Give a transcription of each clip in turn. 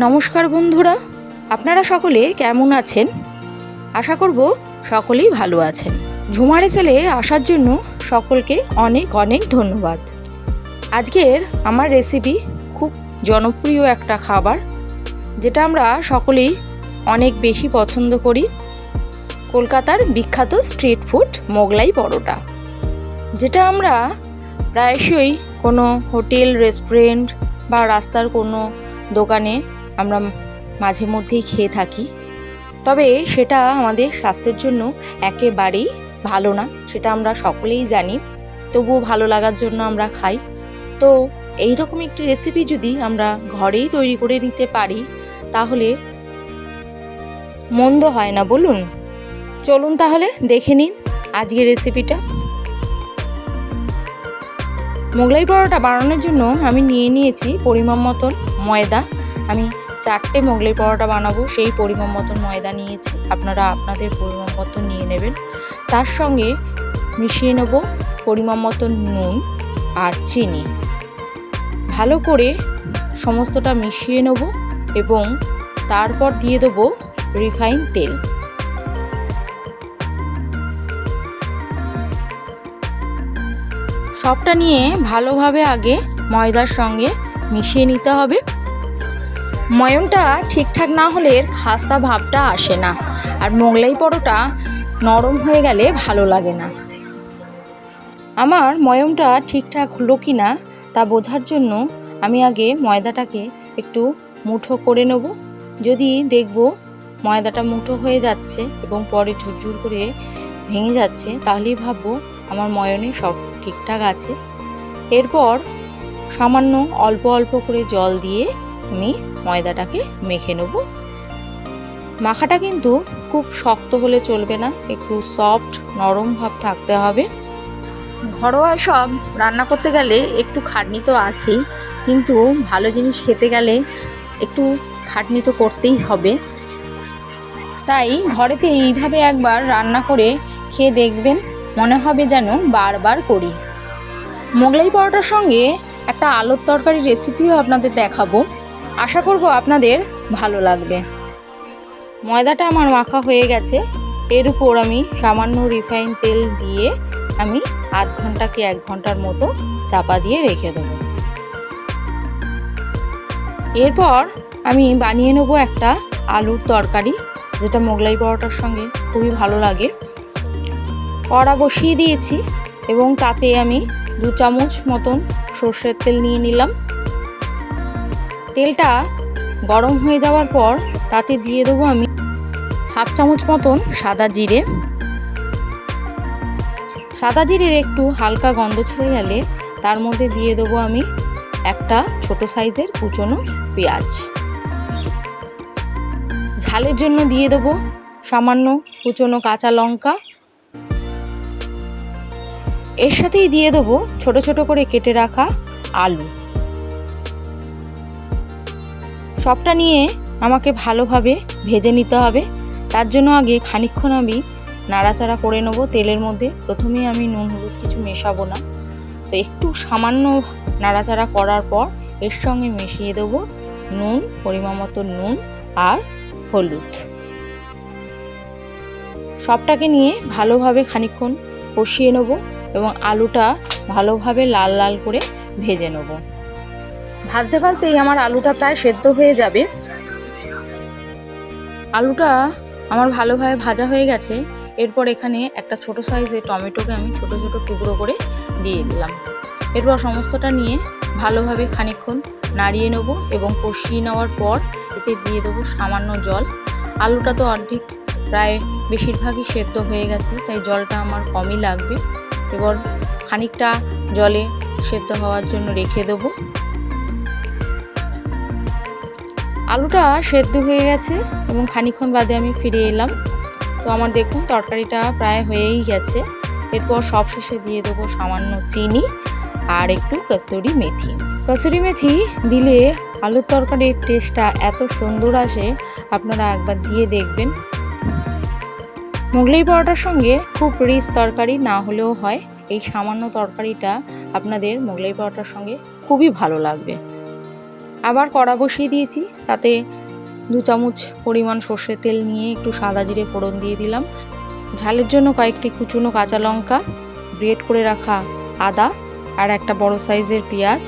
নমস্কার বন্ধুরা, আপনারা সকলে কেমন আছেন? আশা করব সকলেই ভালো আছেন। ঝুমা রেসেলে আসার জন্য সকলকে অনেক অনেক ধন্যবাদ। আজকের আমার রেসিপি খুব জনপ্রিয় একটা খাবার, যেটা আমরা সকলেই অনেক বেশি পছন্দ করি। কলকাতার বিখ্যাত স্ট্রিট ফুড মোগলাই পরোটা, যেটা আমরা প্রায়শই কোনো হোটেল, রেস্টুরেন্ট বা রাস্তার কোনো দোকানে আমরা মাঝে মধ্যেই খেয়ে থাকি। তবে সেটা আমাদের স্বাস্থ্যের জন্য একেবারেই ভালো না, সেটা আমরা সকলেই জানি। তবুও ভালো লাগার জন্য আমরা খাই। তো এই রকম একটি রেসিপি যদি আমরা ঘরেই তৈরি করে নিতে পারি, তাহলে মন্দ হয় না, বলুন? চলুন তাহলে দেখে নিন আজকের রেসিপিটা। মোগলাই পরোটা বানানোর জন্য আমি নিয়ে নিয়েছি পরিমাণ মতন ময়দা। আমি 4টে মোগলাই পরোটা বানাবো, সেই পরিমাণ মতন ময়দা নিয়েছি। আপনারা আপনাদের পরিমাণ মতন নিয়ে নেবেন। তার সঙ্গে মিশিয়ে নেব পরিমাণ মতন নুন আর চিনি। ভালো করে সমস্তটা মিশিয়ে নেব এবং তারপর দিয়ে দেবো রিফাইন তেল। সবটা নিয়ে ভালোভাবে আগে ময়দার সঙ্গে মিশিয়ে নিতে হবে। ময়নটা ঠিকঠাক না হলে খাস্তা ভাবটা আসে না, আর মোগলাই পরোটা নরম হয়ে গেলে ভালো লাগে না। আমার ময়নটা ঠিকঠাক হলো কি না তা বোঝার জন্য আমি আগে ময়দাটাকে একটু মুঠো করে নেব। যদি দেখব ময়দাটা মুঠো হয়ে যাচ্ছে এবং পরে ঝুরঝুর করে ভেঙে যাচ্ছে, তাহলেই ভাববো আমার ময়নে সব ঠিকঠাক আছে। এরপর সামান্য অল্প অল্প করে জল দিয়ে আমি ময়দাটাকে মেখে নেব। মাখাটা কিন্তু খুব শক্ত হলে চলবে না, একটু সফট নরম ভাব থাকতে হবে। ঘরোয়া সব রান্না করতে গেলে একটু খাটনি তো আছেই, কিন্তু ভালো জিনিস খেতে গেলে একটু খাটনি তো করতেই হবে। তাই ঘরেতে এইভাবে একবার রান্না করে খেয়ে দেখবেন, মনে হবে যেন বারবার করি। মোগলাই পরোটার সঙ্গে একটা আলুর তরকারি রেসিপিও আপনাদের দেখাবো, আশা করব আপনাদের ভালো লাগবে। ময়দাটা আমার মাখা হয়ে গেছে। এর উপর আমি সামান্য রিফাইন তেল দিয়ে আমি আধ ঘন্টা কি 1 ঘন্টার মতো চাপা দিয়ে রেখে দেব। এরপর আমি বানিয়ে নেব একটা আলুর তরকারি, যেটা মোগলাই পরোটার সঙ্গে খুবই ভালো লাগে। কড়া বসিয়ে দিয়েছি এবং তাতে আমি 2 চামচ মতন সর্ষের তেল নিয়ে নিলাম। তেলটা গরম হয়ে যাওয়ার পর তাতে দিয়ে দেবো আমি 1/2 চামচ মতন সাদা জিরে। সাদা জিরের একটু হালকা গন্ধ ছেড়ে গেলে তার মধ্যে দিয়ে দেবো আমি একটা ছোট সাইজের কুচনো পেঁয়াজ। ঝালের জন্য দিয়ে দেবো সামান্য কুচনো কাঁচা লঙ্কা। এর সাথেই দিয়ে দেবো ছোট ছোট করে কেটে রাখা আলু। সবটা নিয়ে আমাকে ভালোভাবে ভেজে নিতে হবে। তার জন্য আগে খানিকক্ষণ আমি নাড়াচাড়া করে নেব তেলের মধ্যে। প্রথমে আমি নুন হলুদ কিছু মেশাবো না, তো একটু সামান্য নাড়াচাড়া করার পর এর সঙ্গে মিশিয়ে দেবো নুন, পরিমাণ মতো নুন আর হলুদ। সবটাকে নিয়ে ভালোভাবে খানিকক্ষণ কষিয়ে নেব এবং আলুটা ভালোভাবে লাল লাল করে ভেজে নেব। ভাজতে ভাজতেই আমার আলুটা প্রায় সেদ্ধ হয়ে যাবে। আলুটা আমার ভালোভাবে ভাজা হয়ে গেছে। এরপর এখানে একটা ছোট সাইজের টমেটোকে আমি ছোট ছোট টুকরো করে দিয়ে দিলাম। এরপর সমস্তটা নিয়ে ভালোভাবে খানিকক্ষণ নাড়িয়ে নেব এবং কষিয়ে নেওয়ার পর এতে দিয়ে দেবো সামান্য জল। আলুটা তো অর্ধেক প্রায় বেশিরভাগই সেদ্ধ হয়ে গেছে, তাই জলটা আমার কমই লাগবে। এবার খানিকটা জলে সেদ্ধ হওয়ার জন্য রেখে দেবো। আলুটা সেদ্ধ হয়ে গেছে এবং খানিকক্ষণ বাদে আমি ফিরে এলাম। তো আমার দেখুন তরকারিটা প্রায় হয়েই গেছে। এরপর সবশেষে দিয়ে দেবো সামান্য চিনি আর একটু কসুরি মেথি। কসুরি মেথি দিলে আলুর তরকারির টেস্টটা এত সুন্দর আসে, আপনারা একবার দিয়ে দেখবেন। মোগলাই পরোটার সঙ্গে খুব রিচ তরকারি না হলেও হয়, এই সামান্য তরকারিটা আপনাদের মোগলাই পরোটার সঙ্গে খুবই ভালো লাগবে। আবার কড়া বসিয়ে দিয়েছি, তাতে 2 চামচ পরিমাণ সর্ষের তেল নিয়ে একটু সাদা জিরে ফোড়ন দিয়ে দিলাম। ঝালের জন্য কয়েকটি কুচনো কাঁচা লঙ্কা, গ্রেট করে রাখা আদা আর একটা বড় সাইজের পেঁয়াজ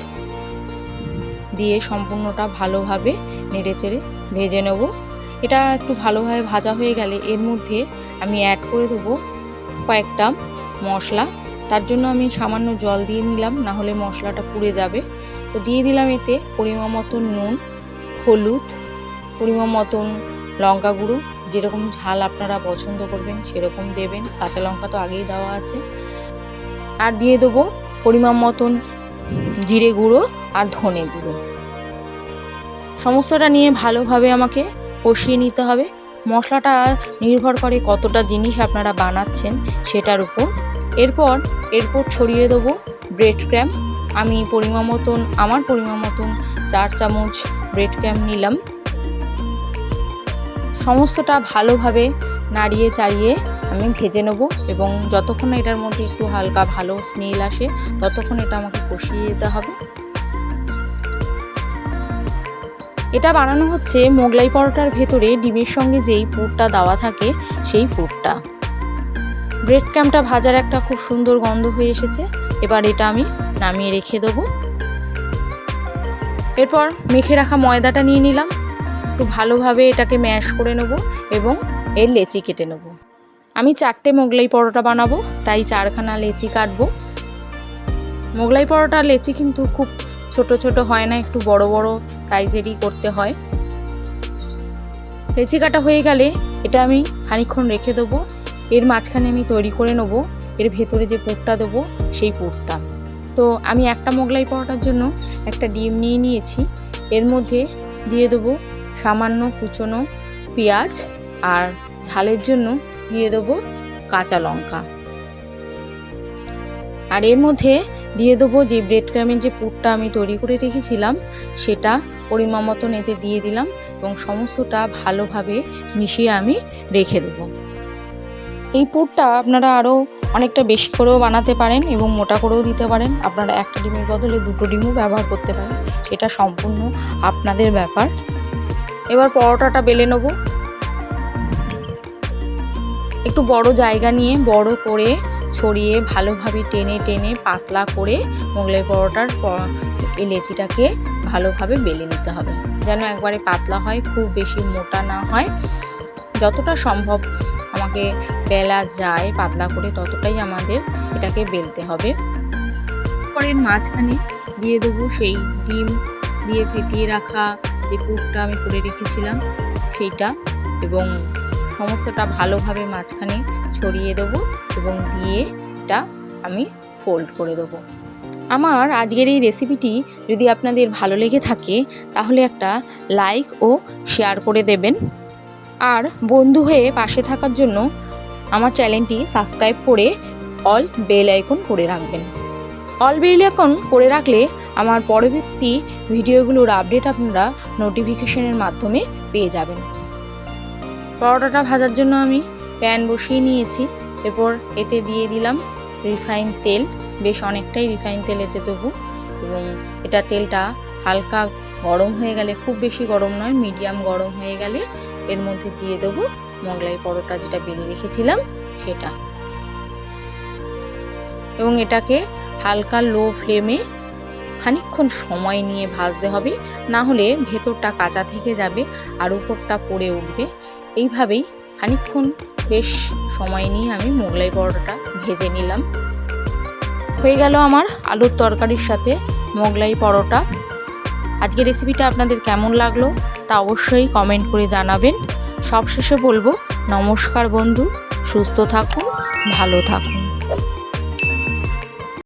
দিয়ে সম্পূর্ণটা ভালোভাবে নেড়েচেড়ে ভেজে নেব। এটা একটু ভালোভাবে ভাজা হয়ে গেলে এর মধ্যে আমি অ্যাড করে দেবো কয়েকটা মশলা। তার জন্য আমি সামান্য জল দিয়ে নিলাম, না হলে মশলাটা পুড়ে যাবে। তো দিয়ে দিলাম এতে পরিমাণ মতন নুন, হলুদ, পরিমাণ মতন লঙ্কা গুঁড়ো, যেরকম ঝাল আপনারা পছন্দ করবেন সেরকম দেবেন, কাঁচা লঙ্কা তো আগেই দেওয়া আছে। আর দিয়ে দেবো পরিমাণ মতন জিরে গুঁড়ো আর ধনে গুঁড়ো। সমস্তটা নিয়ে ভালোভাবে আমাকে কষিয়ে নিতে হবে। মশলাটা নির্ভর করে কতটা জিনিস আপনারা বানাচ্ছেন সেটার উপর। এরপর ছড়িয়ে দেবো ব্রেড ক্রাম্ব। আমি আমার পরিমাণ মতন 4 চামচ ব্রেড ক্রাম্ব নিলাম। সমস্তটা ভালোভাবে নাড়িয়ে চাড়িয়ে আমি ভেজে নেব এবং যতক্ষণ না এটার মধ্যে একটু হালকা ভালো স্মেল আসে ততক্ষণ এটা আমাকে কষিয়ে যেতে হবে। এটা বানানো হচ্ছে মোগলাই পরোটার ভেতরে ডিমের সঙ্গে যেই পুরটা দেওয়া থাকে সেই পুরটা। ব্রেড ক্রাম্বটা ভাজার একটা খুব সুন্দর গন্ধ হয়ে এসেছে। এবার এটা আমি নামিয়ে রেখে দেবো। এরপর মেখে রাখা ময়দাটা নিয়ে নিলাম, একটু ভালোভাবে এটাকে ম্যাশ করে নেব এবং এর লেচি কেটে নেব। আমি 4টে মোগলাই পরোটা বানাবো, তাই 4খানা লেচি কাটবো। মোগলাই পরোটার লেচি কিন্তু খুব ছোট ছোট হয় না, একটু বড় বড় সাইজেরই করতে হয়। লেচি কাটা হয়ে গেলে এটা আমি খানিকক্ষণ রেখে দেবো। এর মাঝখানে আমি তৈরি করে নেব এর ভেতরে যে পুরটা দেবো সেই পুরটা। তো আমি একটা মোগলাই পরোটার জন্য একটা ডিম নিয়ে নিয়েছি। এর মধ্যে দিয়ে দেবো সামান্য কুচনো পেঁয়াজ আর ঝালের জন্য দিয়ে দেবো কাঁচা লঙ্কা। আর এর মধ্যে দিয়ে দেবো যে ব্রেড ক্রাম্বের যে পুরটা আমি তৈরি করে রেখেছিলাম সেটা পরিমাণ মতন এতে দিয়ে দিলাম এবং সমস্তটা ভালোভাবে মিশিয়ে আমি রেখে দেবো। এই পুরটা আপনারা আরও অনেকটা বেশি করেও বানাতে পারেন এবং মোটা করেও দিতে পারেন। আপনারা একটা ডিমের বদলে 2টো ডিমও ব্যবহার করতে পারেন, এটা সম্পূর্ণ আপনাদের ব্যাপার। এবার পরোটাটা বেলে নেব। একটু বড় জায়গা নিয়ে বড় করে ছড়িয়ে ভালোভাবে টেনে টেনে পাতলা করে মোগলাই পরোটার এই লেচিটাকে ভালোভাবে বেলে নিতে হবে, যেন একবারে পাতলা হয়, খুব বেশি মোটা না হয়। যতটা সম্ভব আমাকে বেলা যায় পাতলা করে ততটাই আমাদের এটাকে বেলতে হবে। পরের মাঝখানে দিয়ে দেবো সেই ডিম দিয়ে ফেটিয়ে রাখা যে পুরটা আমি করে রেখেছিলাম সেইটা এবং সমস্তটা ভালোভাবে মাঝখানে ছড়িয়ে দেবো এবং দিয়ে এটা আমি ফোল্ড করে দেবো। আমার আজকের এই রেসিপিটি যদি আপনাদের ভালো লেগে থাকে তাহলে একটা লাইক ও শেয়ার করে দেবেন। আর বন্ধু হয়ে পাশে থাকার জন্য আমার চ্যানেলটি সাবস্ক্রাইব করে অল বেল আইকন করে রাখবেন। অল বেল আইকন করে রাখলে আমার পরবর্তী ভিডিওগুলোর আপডেট আপনারা নোটিফিকেশনের মাধ্যমে পেয়ে যাবেন। পরোটাটা ভাজার জন্য আমি প্যান বসিয়ে নিয়েছি। এরপর এতে দিয়ে দিলাম রিফাইন তেল, বেশ অনেকটাই রিফাইন তেল এতে দেবো এবং এটা তেলটা হালকা গরম হয়ে গেলে, খুব বেশি গরম নয়, মিডিয়াম গরম হয়ে গেলে এর মধ্যে দিয়ে দেবো মোগলাই পরোটা যেটা বেলে রেখেছিলাম সেটা এবং এটাকে হালকা লো ফ্লেমে খানিকক্ষণ সময় নিয়ে ভাজতে হবে, না হলে ভেতরটা কাঁচা থেকে যাবে আর উপরটা পুড়ে উঠবে। এইভাবেই খানিকক্ষণ বেশ সময় নিয়ে আমি মোগলাই পরোটাটা ভেজে নিলাম। হয়ে গেল আমার আলুর তরকারির সাথে মোগলাই পরোটা। আজকের রেসিপিটা আপনাদের কেমন লাগলো তা অবশ্যই কমেন্ট করে জানাবেন। সবশেষে বলবো নমস্কার বন্ধু, সুস্থ থাকুন, ভালো থাকুন।